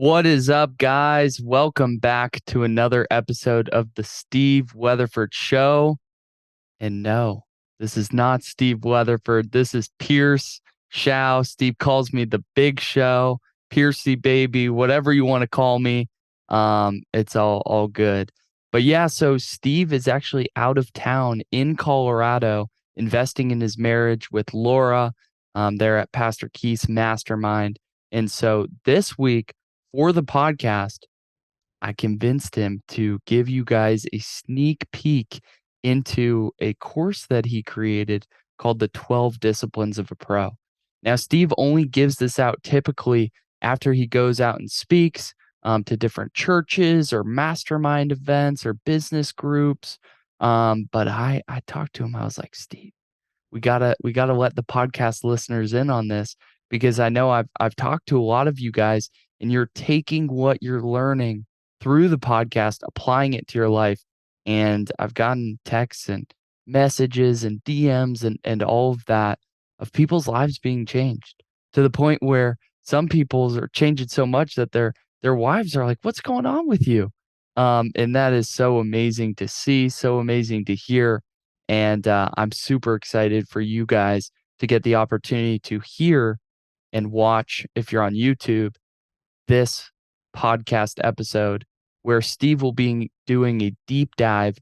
What is up, guys? Welcome back to another episode of the Steve Weatherford Show. And no, this is not Steve Weatherford. This is Pierce Shao. Steve calls me the Big Show, Piercy Baby, whatever you want to call me. It's all good. But yeah, so Steve is actually out of town in Colorado, investing in his marriage with Laura. They're at Pastor Keith's mastermind. And so this week, for the podcast, I convinced him to give you guys a sneak peek into a course that he created called the 12 Disciplines of a Pro. Now, Steve only gives this out typically after he goes out and speaks to different churches or mastermind events or business groups. But I talked to him. I was like, Steve, we gotta let the podcast listeners in on this, because I know I've talked to a lot of you guys, and you're taking what you're learning through the podcast, applying it to your life. And I've gotten texts and messages and DMs and all of that of people's lives being changed to the point where some people's are changing so much that their wives are like, "What's going on with you?" And that is so amazing to see, so amazing to hear. And I'm super excited for you guys to get the opportunity to hear and watch, if you're on YouTube, this podcast episode where Steve will be doing a deep dive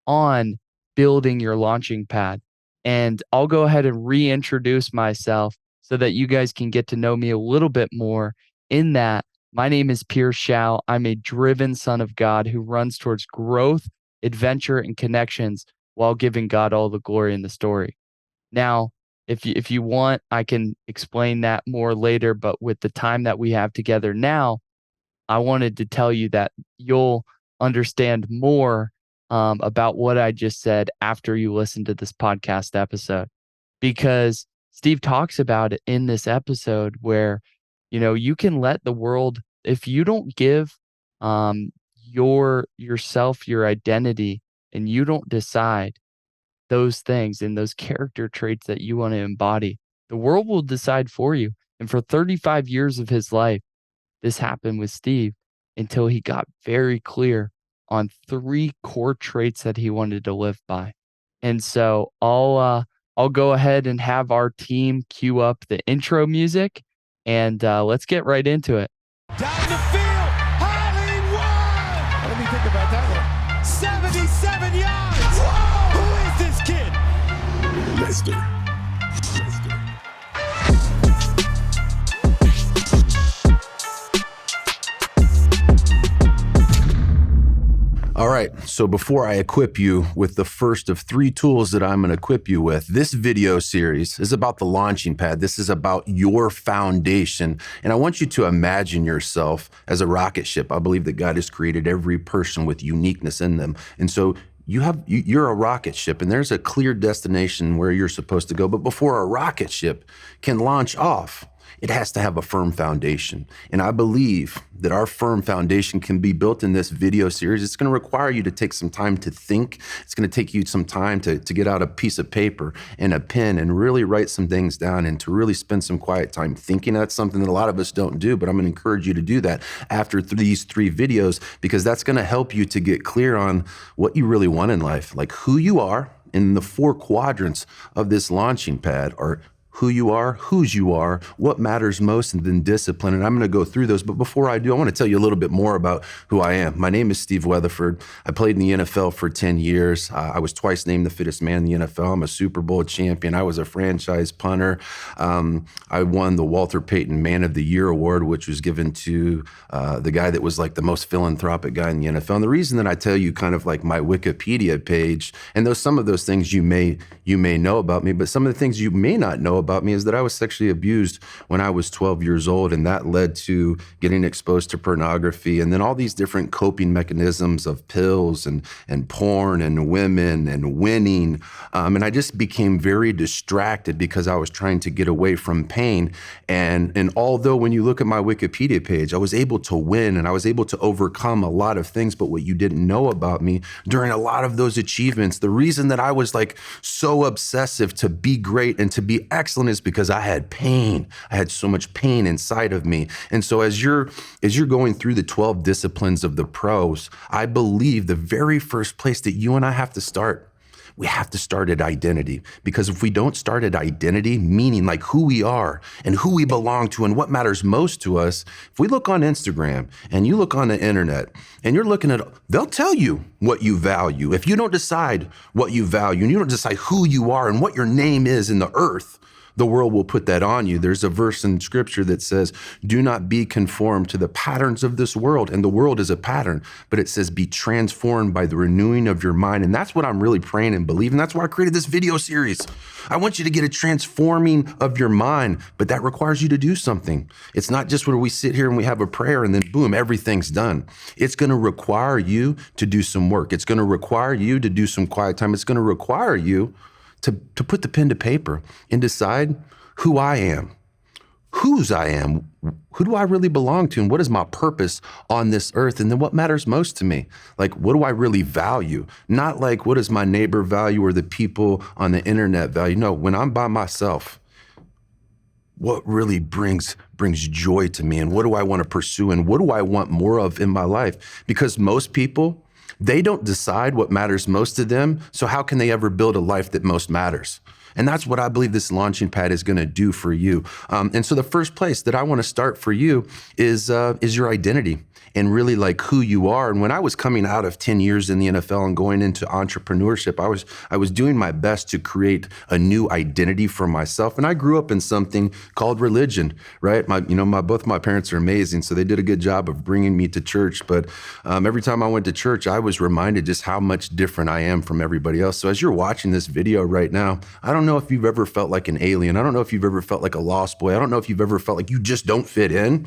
on building your launching pad. And I'll go ahead and reintroduce myself so that you guys can get to know me a little bit more. In that, my name is Pierce Shao. I'm a driven son of God who runs towards growth, adventure, and connections while giving God all the glory in the story. Now, if you want, I can explain that more later, but with the time that we have together now, I wanted to tell you that you'll understand more about what I just said after you listen to this podcast episode, because Steve talks about it in this episode where, you can let the world, if you don't give yourself your identity, and you don't decide those things and those character traits that you want to embody, the world will decide for you. And for 35 years of his life, this happened with Steve until he got very clear on three core traits that he wanted to live by. And so I'll go ahead and have our team cue up the intro music, and let's get right into it. Down the field, Hollywood! Let me think about that one. 77 yards! Whoa! Who is this kid? Lester. All right, so before I equip you with the first of three tools that I'm going to equip you with, this video series is about the launching pad. This is about your foundation. And I want you to imagine yourself as a rocket ship. I believe that God has created every person with uniqueness in them. And so you're a rocket ship, and there's a clear destination where you're supposed to go. But before a rocket ship can launch off, it has to have a firm foundation. And I believe that our firm foundation can be built in this video series. It's going to require you to take some time to think. It's going to take you some time to get out a piece of paper and a pen and really write some things down, and to really spend some quiet time thinking. That's something that a lot of us don't do, but I'm going to encourage you to do that after these three videos, because that's going to help you to get clear on what you really want in life, like who you are in the four quadrants of this launching pad, or who you are, whose you are, what matters most, and then discipline. And I'm going to go through those. But before I do, I want to tell you a little bit more about who I am. My name is Steve Weatherford. I played in the NFL for 10 years. I was twice named the fittest man in the NFL. I'm a Super Bowl champion. I was a franchise punter. I won the Walter Payton Man of the Year award, which was given to the guy that was like the most philanthropic guy in the NFL. And the reason that I tell you kind of like my Wikipedia page, and some of those things you may know about me, but some of the things you may not know about me is that I was sexually abused when I was 12 years old, and that led to getting exposed to pornography, and then all these different coping mechanisms of pills and porn and women and winning. And I just became very distracted because I was trying to get away from pain. And although when you look at my Wikipedia page, I was able to win and I was able to overcome a lot of things, but what you didn't know about me during a lot of those achievements, the reason that I was like so obsessive to be great and to be excellent wrestling is because I had pain. I had so much pain inside of me. And so as you're going through the 12 disciplines of the pros, I believe the very first place that you and I have to start, we have to start at identity. Because if we don't start at identity, meaning like who we are and who we belong to and what matters most to us, if we look on Instagram and you look on the internet and you're looking at, they'll tell you what you value. If you don't decide what you value and you don't decide who you are and what your name is in the earth, the world will put that on you. There's a verse in scripture that says, do not be conformed to the patterns of this world. And the world is a pattern, but it says be transformed by the renewing of your mind. And that's what I'm really praying and believing. That's why I created this video series. I want you to get a transforming of your mind, but that requires you to do something. It's not just where we sit here and we have a prayer and then boom, everything's done. It's going to require you to do some work. It's going to require you to do some quiet time. It's going to require you to put the pen to paper and decide who I am, whose I am, who do I really belong to, and what is my purpose on this earth, and then what matters most to me? Like, what do I really value? Not like, what does my neighbor value or the people on the internet value? No, when I'm by myself, what really brings joy to me, and what do I want to pursue, and what do I want more of in my life? Because most people, they don't decide what matters most to them, so how can they ever build a life that most matters? And that's what I believe this launching pad is going to do for you. And so the first place that I want to start for you is your identity and really like who you are. And when I was coming out of 10 years in the NFL and going into entrepreneurship, I was doing my best to create a new identity for myself. And I grew up in something called religion, right? Both my parents are amazing, so they did a good job of bringing me to church. But every time I went to church, I was reminded just how much different I am from everybody else. So as you're watching this video right now, I don't know if you've ever felt like an alien. I don't know if you've ever felt like a lost boy. I don't know if you've ever felt like you just don't fit in.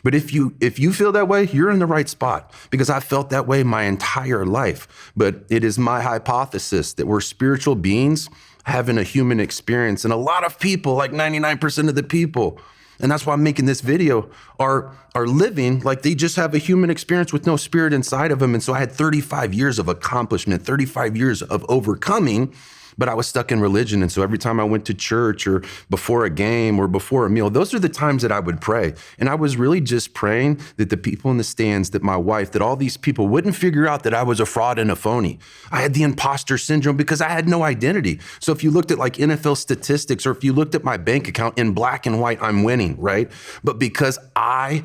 But if you feel that way, you're in the right spot, because I felt that way my entire life. But it is my hypothesis that we're spiritual beings having a human experience. And a lot of people, like 99% of the people, and that's why I'm making this video, are living like they just have a human experience with no spirit inside of them. And so I had 35 years of accomplishment, 35 years of overcoming, but I was stuck in religion. And so every time I went to church or before a game or before a meal, those are the times that I would pray. And I was really just praying that the people in the stands, that my wife, that all these people wouldn't figure out that I was a fraud and a phony. I had the imposter syndrome because I had no identity. So if you looked at like NFL statistics, or if you looked at my bank account in black and white, I'm winning, right? But because I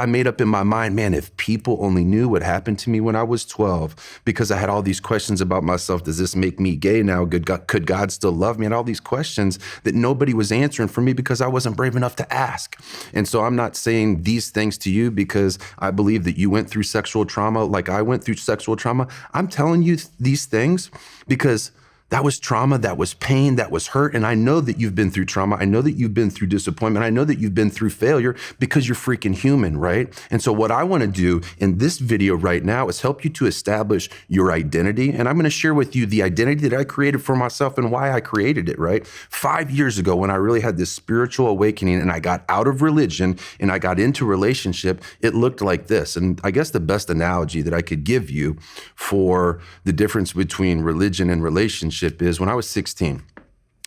made up in my mind, man, if people only knew what happened to me when I was 12, because I had all these questions about myself. Does this make me gay now? Could God still love me? And all these questions that nobody was answering for me because I wasn't brave enough to ask. And so I'm not saying these things to you because I believe that you went through sexual trauma like I went through sexual trauma. I'm telling you these things because that was trauma, that was pain, that was hurt. And I know that you've been through trauma. I know that you've been through disappointment. I know that you've been through failure because you're freaking human, right? And so what I want to do in this video right now is help you to establish your identity. And I'm going to share with you the identity that I created for myself and why I created it, right? 5 years ago, when I really had this spiritual awakening and I got out of religion and I got into relationship, it looked like this. And I guess the best analogy that I could give you for the difference between religion and relationship is when I was 16,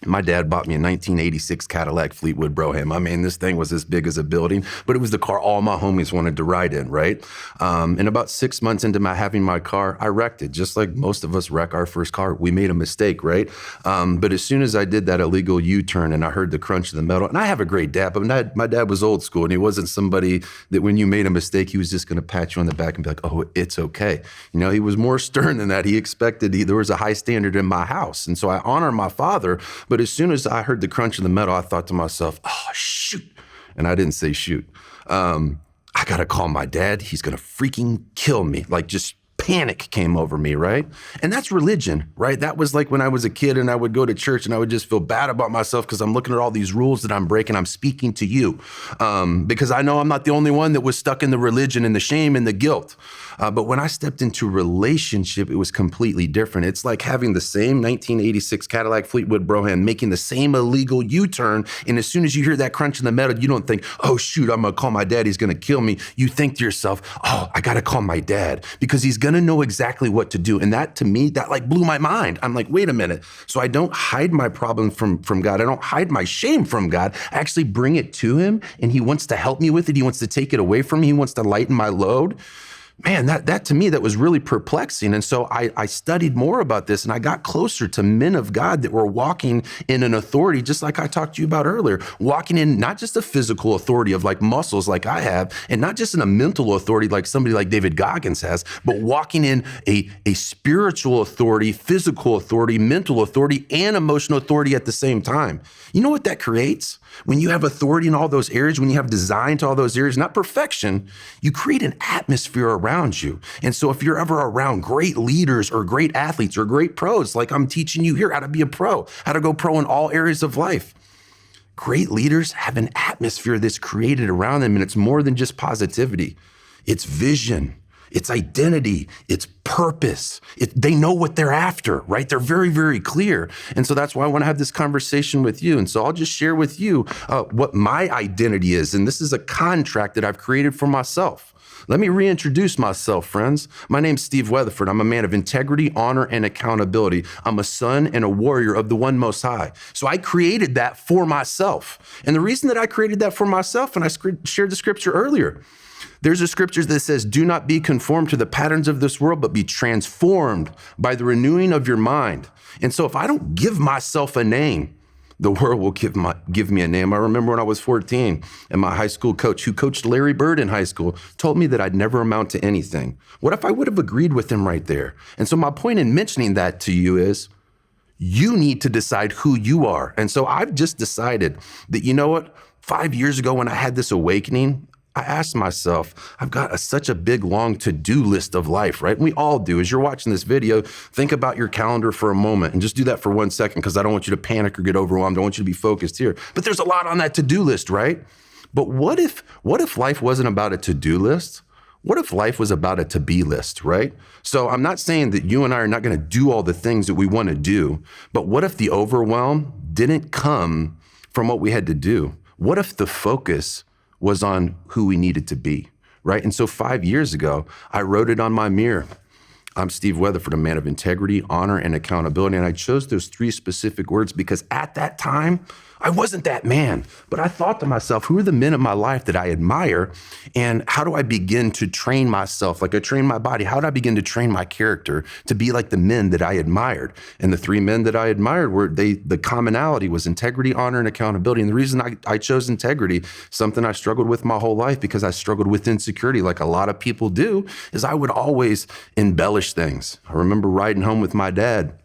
my dad bought me a 1986 Cadillac Fleetwood Brougham. I mean, this thing was as big as a building, but it was the car all my homies wanted to ride in, right? And about 6 months into having my car, I wrecked it, just like most of us wreck our first car. We made a mistake, right? But as soon as I did that illegal U-turn and I heard the crunch of the metal, and I have a great dad, but my dad was old school, and he wasn't somebody that when you made a mistake, he was just going to pat you on the back and be like, oh, it's okay. You know, he was more stern than that. He expected, there was a high standard in my house. And so I honor my father. But as soon as I heard the crunch of the metal, I thought to myself, oh, shoot. And I didn't say shoot. I got to call my dad. He's going to freaking kill me. Like, just panic came over me, right? And that's religion, right? That was like when I was a kid and I would go to church and I would just feel bad about myself because I'm looking at all these rules that I'm breaking. I'm speaking to you because I know I'm not the only one that was stuck in the religion and the shame and the guilt. But when I stepped into relationship, it was completely different. It's like having the same 1986 Cadillac Fleetwood Brougham, making the same illegal U-turn. And as soon as you hear that crunch in the metal, you don't think, oh, shoot, I'm going to call my dad. He's going to kill me. You think to yourself, oh, I got to call my dad because he's going going to know exactly what to do. And that, to me, that like blew my mind. I'm like, wait a minute. So I don't hide my problem from God. I don't hide my shame from God. I actually bring it to him, and he wants to help me with it. He wants to take it away from me. He wants to lighten my load. Man, that to me, that was really perplexing. And so I studied more about this, and I got closer to men of God that were walking in an authority, just like I talked to you about earlier, walking in not just a physical authority of like muscles like I have, and not just in a mental authority like somebody like David Goggins has, but walking in a spiritual authority, physical authority, mental authority, and emotional authority at the same time. You know what that creates? When you have authority in all those areas, when you have design to all those areas, not perfection, you create an atmosphere around you. And so if you're ever around great leaders or great athletes or great pros, like I'm teaching you here how to be a pro, how to go pro in all areas of life, great leaders have an atmosphere that's created around them, and it's more than just positivity. It's vision. It's identity, it's purpose. They know what they're after, right? They're very, very clear. And so that's why I want to have this conversation with you. And so I'll just share with you what my identity is. And this is a contract that I've created for myself. Let me reintroduce myself, friends. My name's Steve Weatherford. I'm a man of integrity, honor, and accountability. I'm a son and a warrior of the One Most High. So I created that for myself. And the reason that I created that for myself, and I shared the scripture earlier, there's a scripture that says, do not be conformed to the patterns of this world, but be transformed by the renewing of your mind. And so if I don't give myself a name, the world will give me a name. I remember when I was 14 and my high school coach, who coached Larry Bird in high school, told me that I'd never amount to anything. What if I would have agreed with him right there? And so my point in mentioning that to you is, you need to decide who you are. And so I've just decided that, you know what, 5 years ago when I had this awakening, I asked myself, I've got such a big, long to-do list of life, right? And we all do. As you're watching this video, think about your calendar for a moment and just do that for 1 second, because I don't want you to panic or get overwhelmed. I want you to be focused here. But there's a lot on that to-do list, right? But what if life wasn't about a to-do list? What if life was about a to-be list, right? So I'm not saying that you and I are not going to do all the things that we want to do, but what if the overwhelm didn't come from what we had to do? What if the focus was on who we needed to be, right? And so 5 years ago, I wrote it on my mirror. I'm Steve Weatherford, a man of integrity, honor, and accountability. And I chose those 3 specific words because at that time, I wasn't that man. But I thought to myself, who are the men in my life that I admire? And how do I begin to train myself? Like I train my body. How do I begin to train my character to be like the men that I admired? And the 3 men that I admired were, the commonality was integrity, honor, and accountability. And the reason I chose integrity, something I struggled with my whole life because I struggled with insecurity like a lot of people do, is I would always embellish things. I remember riding home with my dad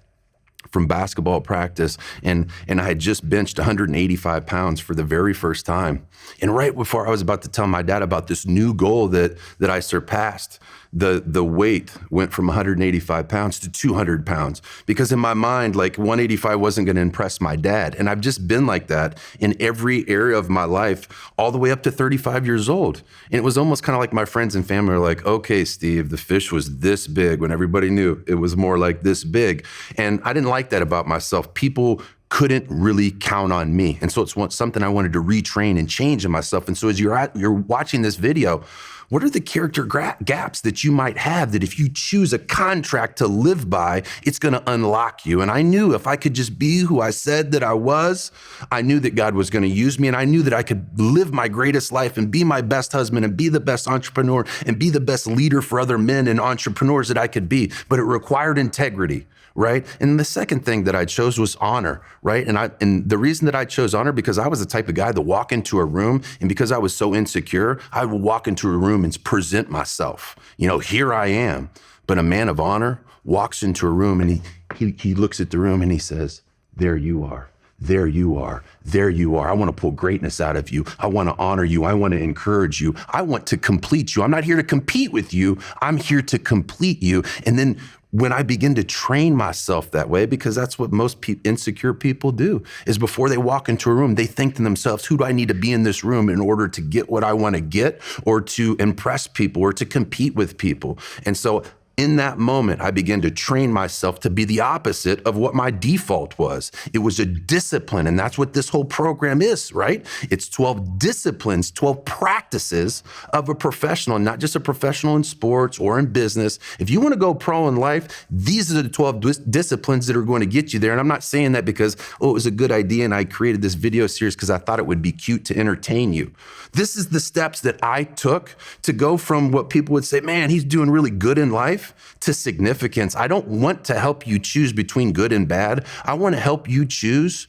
from basketball practice, and I had just benched 185 pounds for the very first time. And right before I was about to tell my dad about this new goal that I surpassed, the weight went from 185 pounds to 200 pounds. Because in my mind, like 185 wasn't going to impress my dad. And I've just been like that in every area of my life, all the way up to 35 years old. And it was almost kind of like my friends and family were like, okay, Steve, the fish was this big, when everybody knew it was more like this big. And I didn't like that about myself. People couldn't really count on me. And so it's something I wanted to retrain and change in myself. And so as you're watching this video, what are the character gaps that you might have that if you choose a contract to live by, it's going to unlock you? And I knew if I could just be who I said that I was, I knew that God was going to use me, and I knew that I could live my greatest life and be my best husband and be the best entrepreneur and be the best leader for other men and entrepreneurs that I could be. But it required integrity, right? And the second thing that I chose was honor, right? And the reason that I chose honor, because I was the type of guy that walk into a room, and because I was so insecure, I would walk into a room and present myself. You know, here I am. But a man of honor walks into a room and he looks at the room and he says, there you are. There you are. There you are. I want to pull greatness out of you. I want to honor you. I want to encourage you. I want to complete you. I'm not here to compete with you. I'm here to complete you. And then when I begin to train myself that way, because that's what most insecure people do, is before they walk into a room, they think to themselves, who do I need to be in this room in order to get what I want to get, or to impress people, or to compete with people? And so In that moment, I began to train myself to be the opposite of what my default was. It was a discipline, and that's what this whole program is, right? It's 12 disciplines, 12 practices of a professional, not just a professional in sports or in business. If you want to go pro in life, these are the 12 disciplines that are going to get you there. And I'm not saying that because, it was a good idea and I created this video series because I thought it would be cute to entertain you. This is the steps that I took to go from what people would say, man, he's doing really good in life, to significance. I don't want to help you choose between good and bad. I want to help you choose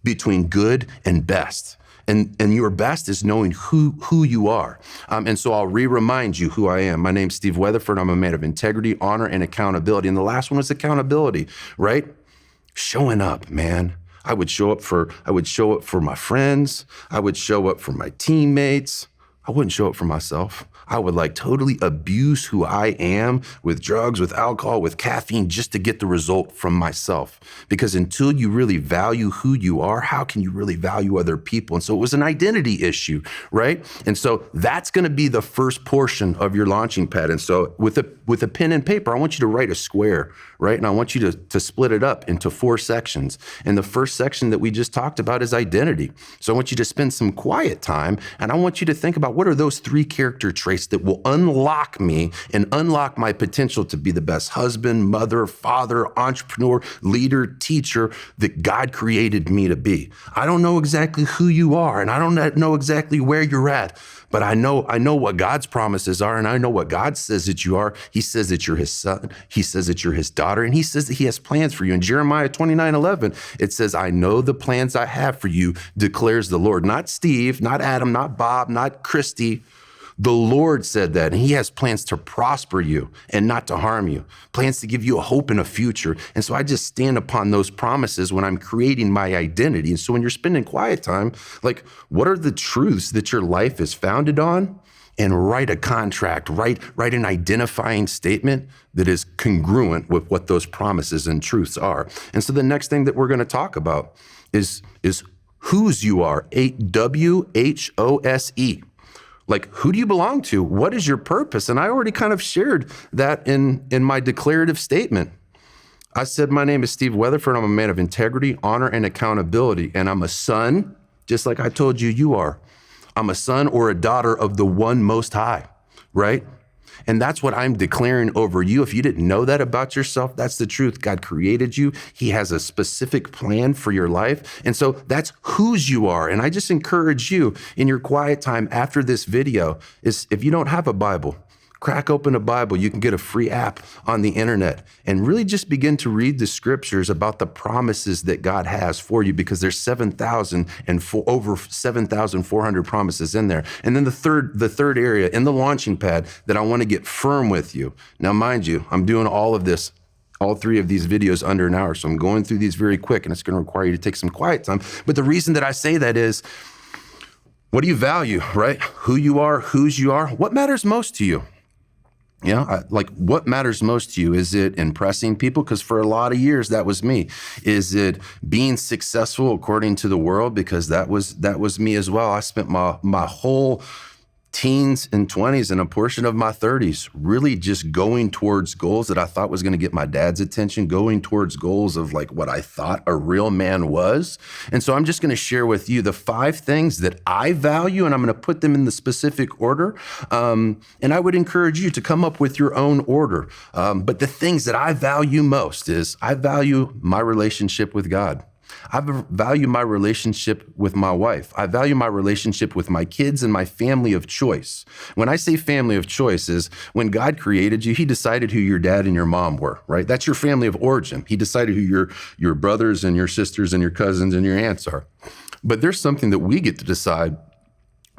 between good and best. And your best is knowing who you are. And so I'll remind you who I am. My name's Steve Weatherford. I'm a man of integrity, honor, and accountability. And the last one was accountability, right? Showing up, man. I would show up for my friends. I would show up for my teammates. I wouldn't show up for myself. I would totally abuse who I am with drugs, with alcohol, with caffeine, just to get the result from myself. Because until you really value who you are, how can you really value other people? And so it was an identity issue, right? And so that's going to be the first portion of your launching pad. And so with a pen and paper, I want you to write a square, right? And I want you to split it up into 4 sections. And the first section that we just talked about is identity. So I want you to spend some quiet time, and I want you to think about what are those 3 character traits that will unlock me and unlock my potential to be the best husband, mother, father, entrepreneur, leader, teacher that God created me to be. I don't know exactly who you are, and I don't know exactly where you're at, but I know what God's promises are, and I know what God says that you are. He says that you're his son. He says that you're his daughter, and he says that he has plans for you. In Jeremiah 29:11, it says, I know the plans I have for you, declares the Lord. Not Steve, not Adam, not Bob, not Christy. The Lord said that, and he has plans to prosper you and not to harm you, plans to give you a hope and a future. And so I just stand upon those promises when I'm creating my identity. And so when you're spending quiet time, what are the truths that your life is founded on? And write a contract, write an identifying statement that is congruent with what those promises and truths are. And so the next thing that we're going to talk about is whose you are, WHOSE. Who do you belong to? What is your purpose? And I already kind of shared that in my declarative statement. I said, my name is Steve Weatherford. I'm a man of integrity, honor, and accountability. And I'm a son, just like I told you you are. I'm a son or a daughter of the one most high, right? And that's what I'm declaring over you. If you didn't know that about yourself, that's the truth. God created you. He has a specific plan for your life. And so that's whose you are. And I just encourage you in your quiet time after this video is if you don't have a Bible, crack open a Bible. You can get a free app on the internet and really just begin to read the scriptures about the promises that God has for you, because there's over 7,400 promises in there. And then the third area in the launching pad that I want to get firm with you. Now, mind you, I'm doing all of this, all 3 of these videos under an hour. So I'm going through these very quick, and it's going to require you to take some quiet time. But the reason that I say that is, what do you value, right? Who you are, whose you are, what matters most to you? What matters most to you? Is it impressing people? Because for a lot of years, that was me. Is it being successful according to the world? Because that was me as well. I spent my whole teens and 20s and a portion of my 30s really just going towards goals that I thought was going to get my dad's attention, going towards goals of what I thought a real man was. And so I'm just going to share with you the 5 things that I value, and I'm going to put them in the specific order. And I would encourage you to come up with your own order. But the things that I value most is I value my relationship with God. I value my relationship with my wife. I value my relationship with my kids and my family of choice. When I say family of choice is when God created you, he decided who your dad and your mom were, right? That's your family of origin. He decided who your brothers and your sisters and your cousins and your aunts are. But there's something that we get to decide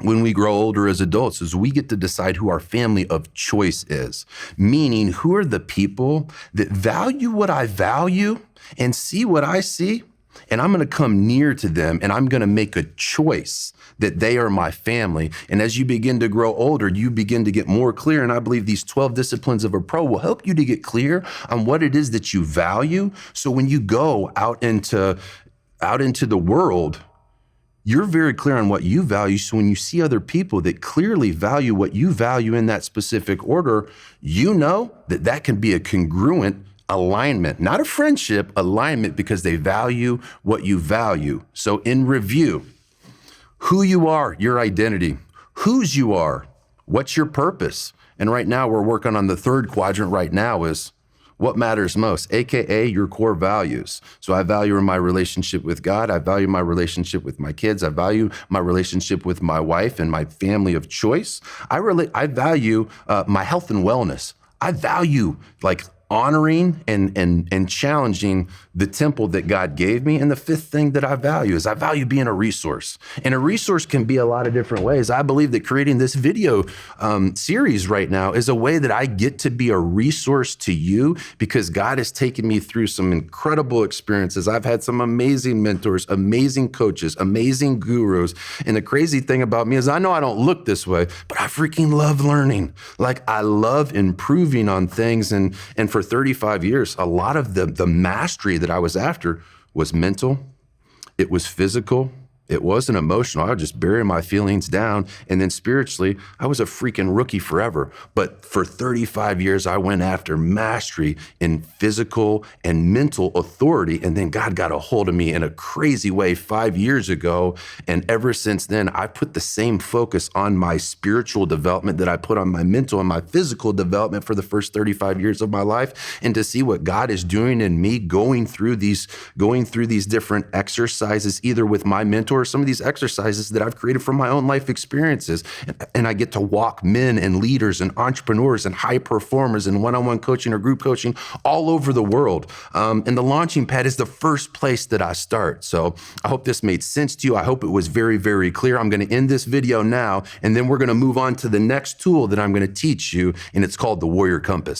when we grow older as adults, is we get to decide who our family of choice is. Meaning, who are the people that value what I value and see what I see? And I'm going to come near to them, and I'm going to make a choice that they are my family. And as you begin to grow older, you begin to get more clear. And I believe these 12 disciplines of a pro will help you to get clear on what it is that you value. So when you go out into the world, You're very clear on what you value. So when you see other people that clearly value what you value in that specific order, you know that that can be a congruent alignment, not a friendship, alignment, because they value what you value. So in review, who you are, your identity, whose you are, what's your purpose? And right now we're working on the third quadrant right now is what matters most, AKA your core values. So I value my relationship with God. I value my relationship with my kids. I value my relationship with my wife and my family of choice. I value my health and wellness. I value like honoring and challenging the temple that God gave me. And the fifth thing that I value is I value being a resource. And a resource can be a lot of different ways. I believe that creating this video series right now is a way that I get to be a resource to you because God has taken me through some incredible experiences. I've had some amazing mentors, amazing coaches, amazing gurus. And the crazy thing about me is I know I don't look this way, but I freaking love learning. Like I love improving on things. And for 35 years, a lot of the mastery that I was after was mental, it was physical, it wasn't emotional. I would just bury my feelings down. And then spiritually, I was a freaking rookie forever. But for 35 years, I went after mastery in physical and mental authority. And then God got a hold of me in a crazy way 5 years ago. And ever since then, I put the same focus on my spiritual development that I put on my mental and my physical development for the first 35 years of my life. And to see what God is doing in me, going through these different exercises, either with my mentor, some of these exercises that I've created from my own life experiences. And I get to walk men and leaders and entrepreneurs and high performers and one-on-one coaching or group coaching all over the world. And the launching pad is the first place that I start. So I hope this made sense to you. I hope it was very, very clear. I'm going to end this video now, and then we're going to move on to the next tool that I'm going to teach you, and it's called the Warrior Compass.